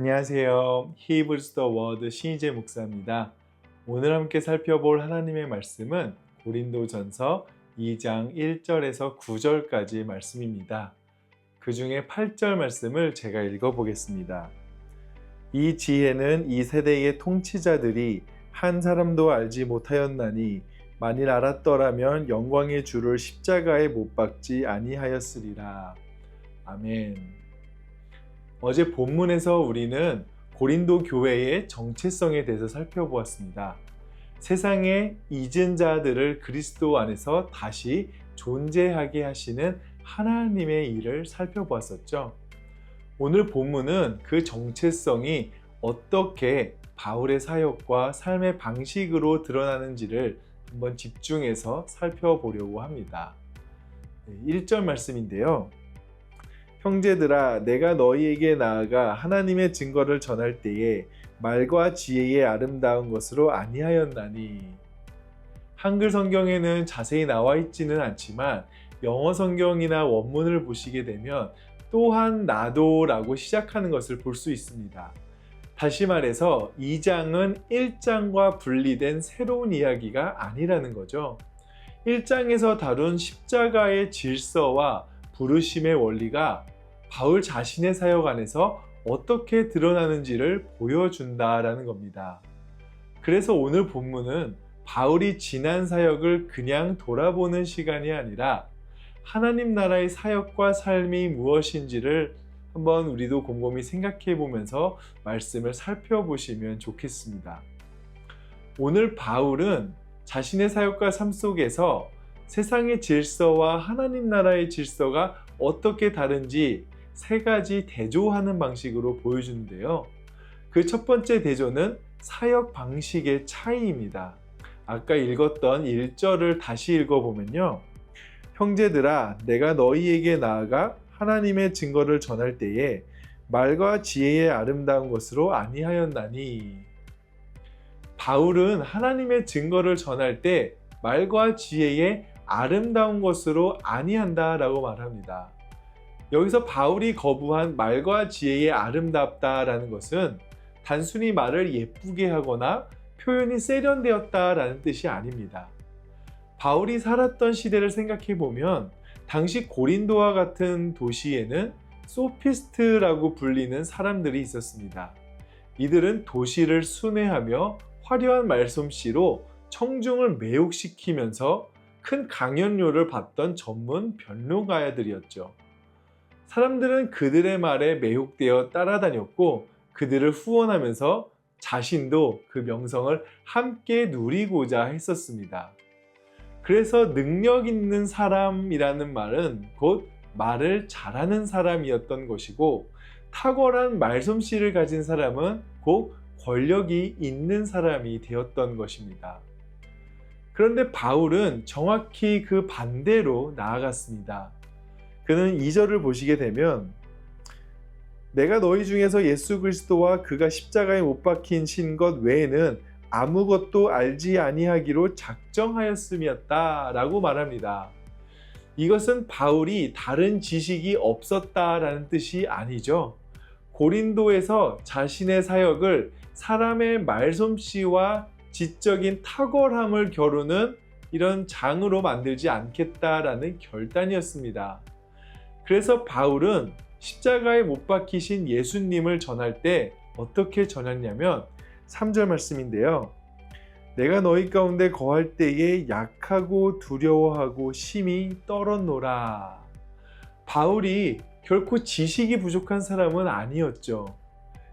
안녕하세요. Hebrews the Word 신희재 목사입니다. 오늘 함께 살펴볼 하나님의 말씀은 고린도전서 2장 1절에서 9절까지의 말씀입니다. 그 중에 8절 말씀을 제가 읽어보겠습니다. 이 지혜는 이 세대의 통치자들이 한 사람도 알지 못하였나니 만일 알았더라면 영광의 주를 십자가에 못 박지 아니하였으리라. 아멘. 어제 본문에서 우리는 고린도 교회의 정체성에 대해서 살펴보았습니다. 세상의 잊은 자들을 그리스도 안에서 다시 존재하게 하시는 하나님의 일을 살펴보았었죠. 오늘 본문은 그 정체성이 어떻게 바울의 사역과 삶의 방식으로 드러나는지를 한번 집중해서 살펴보려고 합니다. 1절 말씀인데요. 형제들아, 내가 너희에게 나아가 하나님의 증거를 전할 때에 말과 지혜의 아름다운 것으로 아니하였나니. 한글 성경에는 자세히 나와 있지는 않지만 영어 성경이나 원문을 보시게 되면 또한 나도 라고 시작하는 것을 볼 수 있습니다. 다시 말해서 2장은 1장과 분리된 새로운 이야기가 아니라는 거죠. 1장에서 다룬 십자가의 질서와 부르심의 원리가 바울 자신의 사역 안에서 어떻게 드러나는지를 보여준다라는 겁니다. 그래서 오늘 본문은 바울이 지난 사역을 그냥 돌아보는 시간이 아니라 하나님 나라의 사역과 삶이 무엇인지를 한번 우리도 곰곰이 생각해 보면서 말씀을 살펴보시면 좋겠습니다. 오늘 바울은 자신의 사역과 삶 속에서 세상의 질서와 하나님 나라의 질서가 어떻게 다른지 세 가지 대조하는 방식으로 보여주는데요. 그 첫 번째 대조는 사역 방식의 차이입니다. 아까 읽었던 1절을 다시 읽어보면요. 형제들아, 내가 너희에게 나아가 하나님의 증거를 전할 때에 말과 지혜의 아름다운 것으로 아니하였나니. 바울은 하나님의 증거를 전할 때 말과 지혜의 아름다운 것으로 아니한다 라고 말합니다. 여기서 바울이 거부한 말과 지혜의 아름답다라는 것은 단순히 말을 예쁘게 하거나 표현이 세련되었다라는 뜻이 아닙니다. 바울이 살았던 시대를 생각해 보면 당시 고린도와 같은 도시에는 소피스트라고 불리는 사람들이 있었습니다. 이들은 도시를 순회하며 화려한 말솜씨로 청중을 매혹시키면서 큰 강연료를 받던 전문 변로가들이었죠. 사람들은 그들의 말에 매혹되어 따라다녔고 그들을 후원하면서 자신도 그 명성을 함께 누리고자 했었습니다. 그래서 능력 있는 사람이라는 말은 곧 말을 잘하는 사람이었던 것이고 탁월한 말솜씨를 가진 사람은 곧 권력이 있는 사람이 되었던 것입니다. 그런데 바울은 정확히 그 반대로 나아갔습니다. 그는 2절을 보시게 되면 내가 너희 중에서 예수 그리스도와 그가 십자가에 못 박히신 것 외에는 아무것도 알지 아니하기로 작정하였음이었다 라고 말합니다. 이것은 바울이 다른 지식이 없었다라는 뜻이 아니죠. 고린도에서 자신의 사역을 사람의 말솜씨와 지적인 탁월함을 겨루는 이런 장으로 만들지 않겠다라는 결단이었습니다. 그래서 바울은 십자가에 못 박히신 예수님을 전할 때 어떻게 전했냐면 3절 말씀인데요. 내가 너희 가운데 거할 때에 약하고 두려워하고 심히 떨었노라. 바울이 결코 지식이 부족한 사람은 아니었죠.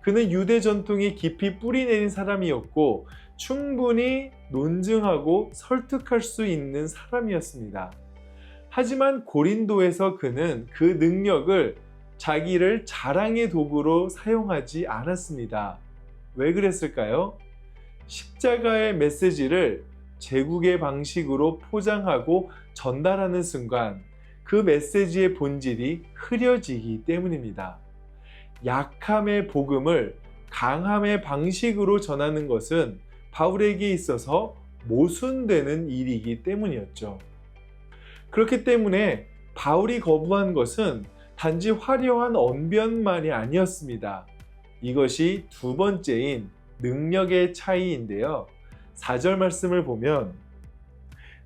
그는 유대 전통에 깊이 뿌리 내린 사람이었고 충분히 논증하고 설득할 수 있는 사람이었습니다. 하지만 고린도에서 그는 그 능력을 자기를 자랑의 도구로 사용하지 않았습니다. 왜 그랬을까요? 십자가의 메시지를 제국의 방식으로 포장하고 전달하는 순간 그 메시지의 본질이 흐려지기 때문입니다. 약함의 복음을 강함의 방식으로 전하는 것은 바울에게 있어서 모순되는 일이기 때문이었죠. 그렇기 때문에 바울이 거부한 것은 단지 화려한 언변만이 아니었습니다. 이것이 두 번째인 능력의 차이인데요. 4절 말씀을 보면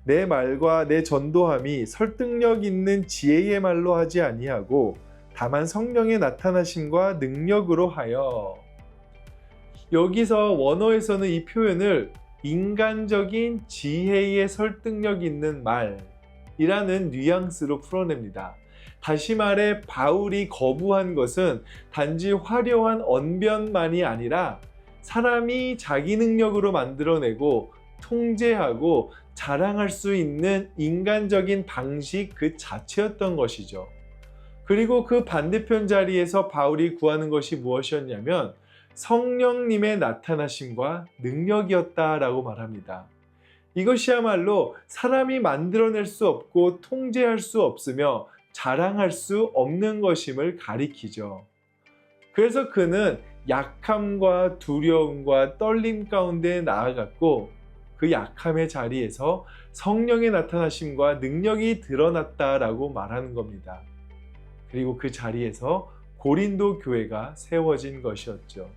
내 말과 내 전도함이 설득력 있는 지혜의 말로 하지 아니하고 다만 성령의 나타나심과 능력으로 하여. 여기서 원어에서는 이 표현을 인간적인 지혜의 설득력 있는 말이라는 뉘앙스로 풀어냅니다. 다시 말해 바울이 거부한 것은 단지 화려한 언변만이 아니라 사람이 자기 능력으로 만들어내고 통제하고 자랑할 수 있는 인간적인 방식 그 자체였던 것이죠. 그리고 그 반대편 자리에서 바울이 구하는 것이 무엇이었냐면 성령님의 나타나심과 능력이었다라고 말합니다. 이것이야말로 사람이 만들어낼 수 없고 통제할 수 없으며 자랑할 수 없는 것임을 가리키죠. 그래서 그는 약함과 두려움과 떨림 가운데 나아갔고 그 약함의 자리에서 성령의 나타나심과 능력이 드러났다라고 말하는 겁니다. 그리고 그 자리에서 고린도 교회가 세워진 것이었죠.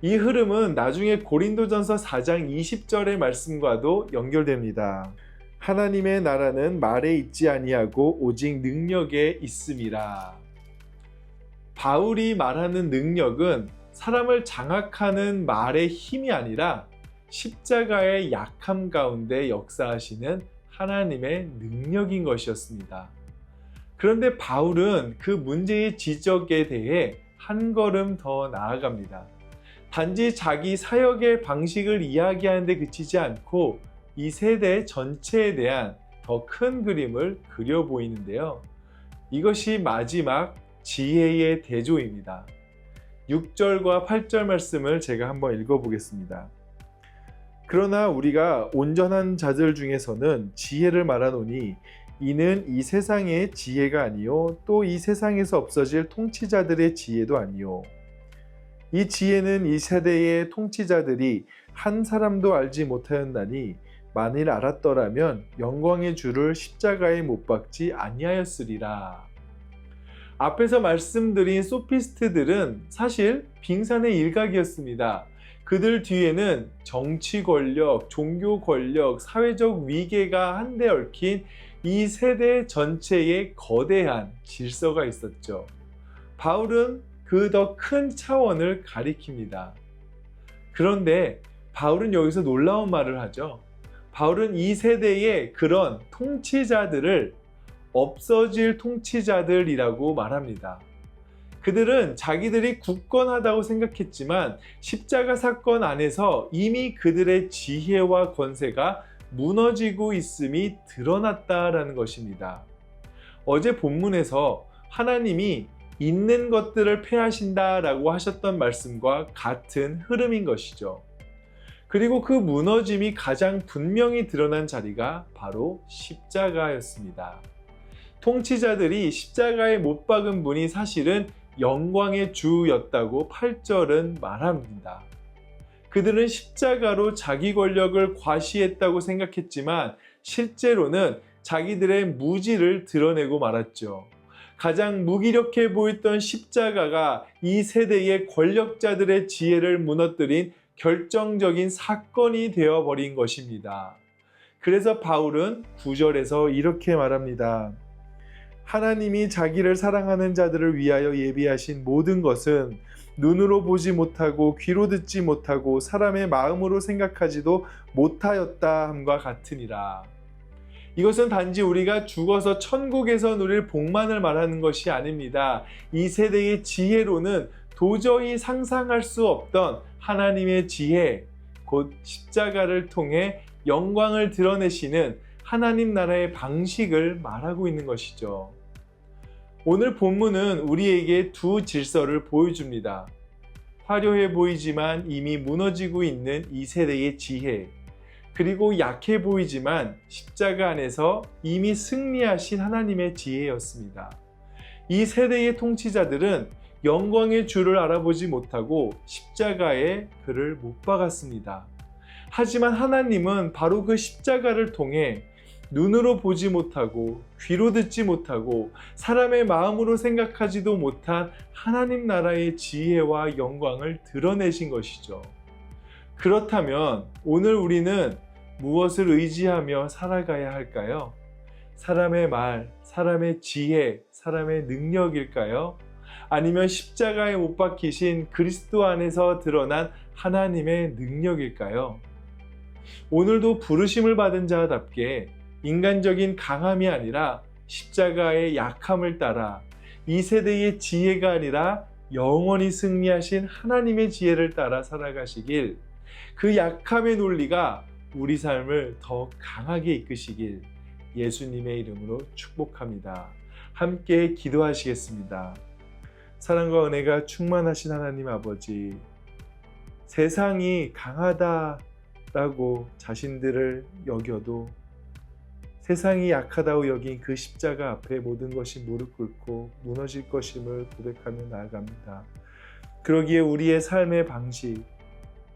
이 흐름은 나중에 고린도전서 4장 20절의 말씀과도 연결됩니다. 하나님의 나라는 말에 있지 아니하고 오직 능력에 있음이라. 바울이 말하는 능력은 사람을 장악하는 말의 힘이 아니라 십자가의 약함 가운데 역사하시는 하나님의 능력인 것이었습니다. 그런데 바울은 그 문제의 지적에 대해 한 걸음 더 나아갑니다. 단지 자기 사역의 방식을 이야기하는 데 그치지 않고 이 세대 전체에 대한 더 큰 그림을 그려 보이는데요. 이것이 마지막 지혜의 대조입니다. 6절과 8절 말씀을 제가 한번 읽어보겠습니다. 그러나 우리가 온전한 자들 중에서는 지혜를 말하노니 이는 이 세상의 지혜가 아니요 또 이 세상에서 없어질 통치자들의 지혜도 아니요 이 지혜는 이 세대의 통치자들이 한 사람도 알지 못하였나니 만일 알았더라면 영광의 주를 십자가에 못 박지 아니하였으리라. 앞에서 말씀드린 소피스트들은 사실 빙산의 일각이었습니다. 그들 뒤에는 정치 권력, 종교 권력, 사회적 위계가 한데 얽힌 이 세대 전체의 거대한 질서가 있었죠. 바울은 그 더 큰 차원을 가리킵니다. 그런데 바울은 여기서 놀라운 말을 하죠. 바울은 이 세대의 그런 통치자들을 없어질 통치자들이라고 말합니다. 그들은 자기들이 굳건하다고 생각했지만 십자가 사건 안에서 이미 그들의 지혜와 권세가 무너지고 있음이 드러났다라는 것입니다. 어제 본문에서 하나님이 있는 것들을 폐하신다라고 하셨던 말씀과 같은 흐름인 것이죠. 그리고 그 무너짐이 가장 분명히 드러난 자리가 바로 십자가였습니다. 통치자들이 십자가에 못 박은 분이 사실은 영광의 주였다고 8절은 말합니다. 그들은 십자가로 자기 권력을 과시했다고 생각했지만 실제로는 자기들의 무지를 드러내고 말았죠. 가장 무기력해 보였던 십자가가 이 세대의 권력자들의 지혜를 무너뜨린 결정적인 사건이 되어버린 것입니다. 그래서 바울은 9절에서 이렇게 말합니다. 하나님이 자기를 사랑하는 자들을 위하여 예비하신 모든 것은 눈으로 보지 못하고 귀로 듣지 못하고 사람의 마음으로 생각하지도 못하였다 함과 같으니라. 이것은 단지 우리가 죽어서 천국에서 누릴 복만을 말하는 것이 아닙니다. 이 세대의 지혜로는 도저히 상상할 수 없던 하나님의 지혜, 곧 십자가를 통해 영광을 드러내시는 하나님 나라의 방식을 말하고 있는 것이죠. 오늘 본문은 우리에게 두 질서를 보여줍니다. 화려해 보이지만 이미 무너지고 있는 이 세대의 지혜, 그리고 약해 보이지만 십자가 안에서 이미 승리하신 하나님의 지혜였습니다. 이 세대의 통치자들은 영광의 주를 알아보지 못하고 십자가에 그를 못 박았습니다. 하지만 하나님은 바로 그 십자가를 통해 눈으로 보지 못하고 귀로 듣지 못하고 사람의 마음으로 생각하지도 못한 하나님 나라의 지혜와 영광을 드러내신 것이죠. 그렇다면 오늘 우리는 무엇을 의지하며 살아가야 할까요? 사람의 말, 사람의 지혜, 사람의 능력일까요? 아니면 십자가에 못 박히신 그리스도 안에서 드러난 하나님의 능력일까요? 오늘도 부르심을 받은 자답게 인간적인 강함이 아니라 십자가의 약함을 따라 이 세대의 지혜가 아니라 영원히 승리하신 하나님의 지혜를 따라 살아가시길, 그 약함의 논리가 우리 삶을 더 강하게 이끄시길 예수님의 이름으로 축복합니다. 함께 기도하시겠습니다. 사랑과 은혜가 충만하신 하나님 아버지, 세상이 강하다라고 자신들을 여겨도 세상이 약하다고 여긴 그 십자가 앞에 모든 것이 무릎 꿇고 무너질 것임을 고백하며 나아갑니다. 그러기에 우리의 삶의 방식,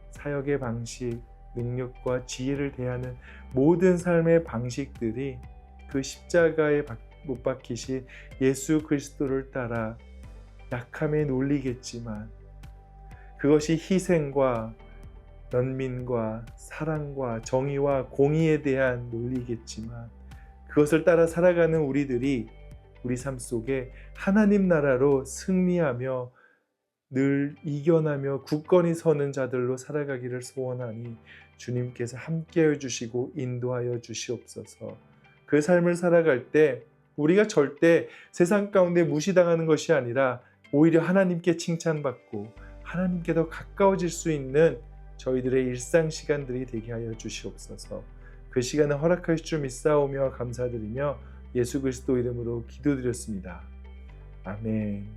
사역의 방식, 능력과 지혜를 대하는 모든 삶의 방식들이 그 십자가에 못 박히신 예수 그리스도를 따라 약함의 논리겠지만, 그것이 희생과 연민과 사랑과 정의와 공의에 대한 논리겠지만, 그것을 따라 살아가는 우리들이 우리 삶 속에 하나님 나라로 승리하며 늘 이겨나며 굳건히 서는 자들로 살아가기를 소원하니 주님께서 함께해 주시고 인도하여 주시옵소서. 그 삶을 살아갈 때 우리가 절대 세상 가운데 무시당하는 것이 아니라 오히려 하나님께 칭찬받고 하나님께 더 가까워질 수 있는 저희들의 일상 시간들이 되게 하여 주시옵소서. 그 시간을 허락하실 줄 믿사오며 감사드리며 예수 그리스도 이름으로 기도드렸습니다. 아멘.